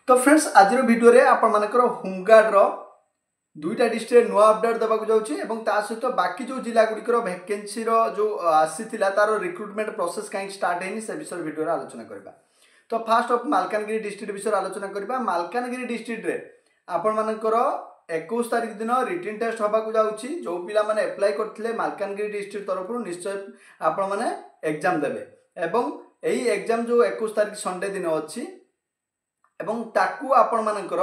तो फ्रेंड्स आज वीडियो रे आपण मानकर होमगार्ड रो दुईटा डिस्ट्रिक्ट नुआ अपडेट देवाक जाउछि एवं ता सहित बाकी जो जिला गुड़िकर वैकेंसी रो जो आसीथिला तार रिक्रुटमेंट प्रोसेस कहीं स्टार्ट हैनी से विषय वीडियो रे आलोचना करबा। तो फास्ट ऑफ मालकानगिरी डिस्ट्रिक्ट विषय आलोचना करबा। मालकानगिरी डिस्ट्रिक्ट रे आपण मानकर 21 तारिख दिन रिटन टेस्ट होबाक जाउछि। जो पिला माने अप्लाई करथिले मालकानगिरी डिस्ट्रिक्ट तरफ निश्चय आपण माने एग्जाम देबे एवं एही एग्जाम जो 21 तारिख संडे दिन अछि एवं ताकू आपण मानकर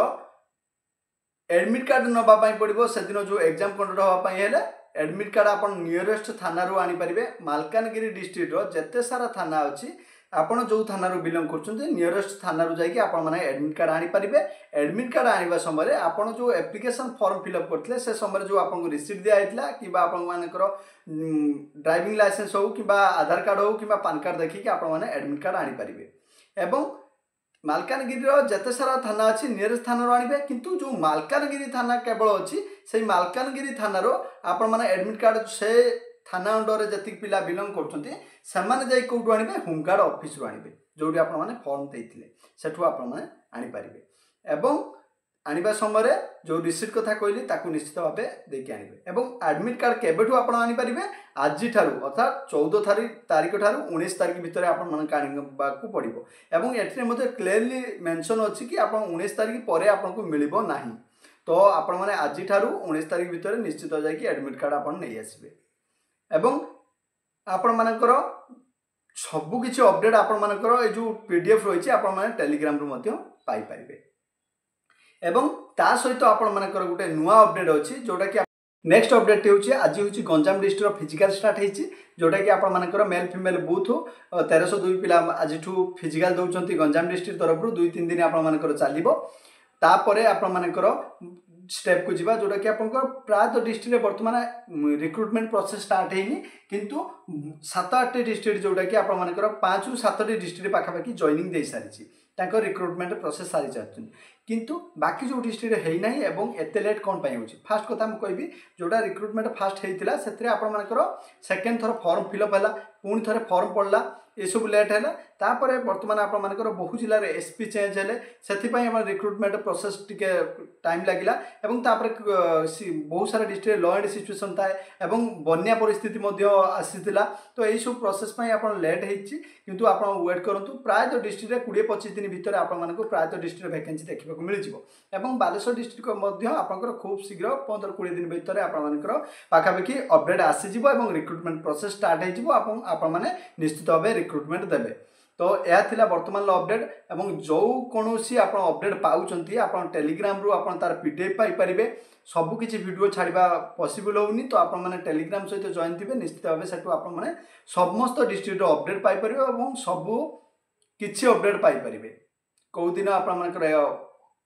एडमिट कार्ड नबा पई पड़िबो। से दिन जो एग्जाम कंडक्ट होबा पई हेले एडमिट कार्ड आपण नियरेस्ट थाना रो आनी परिबे। मालकानगिरी डिस्ट्रिक्ट रो जत्ते सारा थाना अछि आपण जो थाना रो बिलोंग करछन्ते नियरेस्ट थाना रो जाई कि आपण माने एडमिट कार्ड आनी परिबे। एडमिट कार्ड आनिबा समय आपण जो एप्लिकेशन फॉर्म फिल अप करथिले से समय जो आपण को रिसीट दिया आइतला किबा आपण मानकर ड्राइविंग लाइसेंस हो किबा आधार कार्ड हो किबा पैन कार्ड देखि कि आपण माने एडमिट कार्ड आनी परिबे। एवं मालकानगिरी जते सारा थाना अच्छी नियरेस्ट थाना आने किंतु जो मालकानगिरी थाना केवल अच्छी से मालकानगिरी थाना आपण माने एडमिट कार्ड से थाना अंडर जी पिला बिलोंग करते कौटू आने होमगार्ड ऑफिस रू आने जो आपण माने फॉर्म देते सेठू आपण माने आनी पारिबे। एवं आनिबा समय जो रिसीट कथा कहली ताकू निश्चित भाव देके आनिबे। एवं एडमिट कार्ड केबेठू आपण आनी पारिबे आज ठारू अर्थात 14 तारिख ठारू 19 तारिख भितर आपण मानक आनिबाकू पड़िबो। एवं एठरे मध्ये क्लियरली मेंशन अछि कि आपण 19 तारिख परे आपण को मिलिबो नाही। तो आपण माने आज ठारू 19 तारिख भितर निश्चित जाय कि एडमिट कार्ड आपण नै आसीबे। एवं आपण मानकर सबु किछि अपडेट आपण मानकर ए जो पीडीएफ रहिछि आपण माने टेलीग्राम रो मध्ये पाई परिबे। एवं ता सहित आपण मानकर गोटे नुआ अपडेट अछि जोटा कि नेक्स्ट अपडेट होछि आज होछि गंजाम डिस्ट्रिक्ट फिजिकल स्टार्ट हेछि जोटा कि आपण मानकर मेल फीमेल बूथ 1302 पिला आजठू फिजिकल दउचंती गंजाम डिस्ट्रिक्ट तरफ 2-3 दिन आपण मानकर चलिबो। तापरे आपण मानकर स्टेप को जीवा जोटा कि आपनकर प्राय डिस्ट्रिक्ट वर्तमान रिक्रुटमेंट प्रोसेस स्टार्ट हेनी किंतु 7-8 डिस्ट्रिक्ट जोटा कि आपण मानकर 5-7 डिस्ट्रिक्ट पाखापाखि जॉइनिंग दे सारिछि तांकर रिक्रुटमेंट प्रोसेस सारी जातुन किंतु बाकी जो डिस्ट्रिक्ट है नहीं एवं एते लेट कौन पाई होछि। फास्ट कथा हम कहबी जोटा रिक्रुटमेंट फास्ट हेतिला सेतरे आपण मानकर सेकंड थर फॉर्म फिल अप हला पुणी थरे फॉर्म पड़ला ये सब लेट है। तापर वर्तमान आपण मानकर बहु जिल्ला रे एसपी चेंज हेले सेथि पई हमर रिक्रुटमेंट प्रोसेस टिके टाइम लागिला एवं तापर बहुत सारा डिस्ट्रिक्ट लॉ एंड सिचुएशन थाए एवं बन्या परिस्थिति मध्ये आसीतिला। तो एई सब प्रोसेस पई आपण लेट हेछि किंतु आपण वेट करंतु प्राय डिस्ट्रिक्ट रे 20-25 दिन भितर आपण मानको प्राय डिस्ट्रिक्ट वैकेंसी देखिबा मिल जिवो। एवं बालेश्वर डिस्ट्रिक्ट मध्ये आपनकर खूब शीघ्र 15-20 दिन भितर आपण मानकर पाखापाखि अपडेट आसी जिवो एवं रिक्रुटमेंट प्रोसेस स्टार्ट हे जिवो आपण माने निश्चित भाव रिक्रुटमेंट देबे। तो यह थिला वर्तमान अपडेट एवं जो कोनोसी आपण अपडेट पाउचंती आपण टेलीग्राम रु आपण तार पीडीएफ पाई परिबे। सबु किछि वीडियो छाड़िबा पॉसिबल होउनी तो आपण माने टेलीग्राम सहित जॉइन थिबे निश्चित भाव सेटु आपण माने समस्त डिस्ट्रिक्ट अपडेट पाई परिबे एवं सबु किछि अपडेट पाई परिबे। को दिन आपण मानकर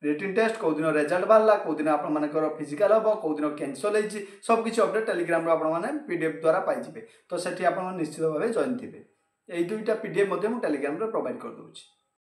रिटन टेस्ट को दिन रिजल्ट बाहरला को दिन आपण मानकर फिजिकल हबो को दिन कैंसल हेछि सब किछि अपडेट टेलीग्राम रो आपण माने पीडीएफ द्वारा पाई जिवे। तो सेठी आपण निश्चित भाव जॉइन थिबे। এই দুইটা পিডিএফ মধ্যে আমি টেলিগ্রাম রে প্রোভাইড করে দउछि।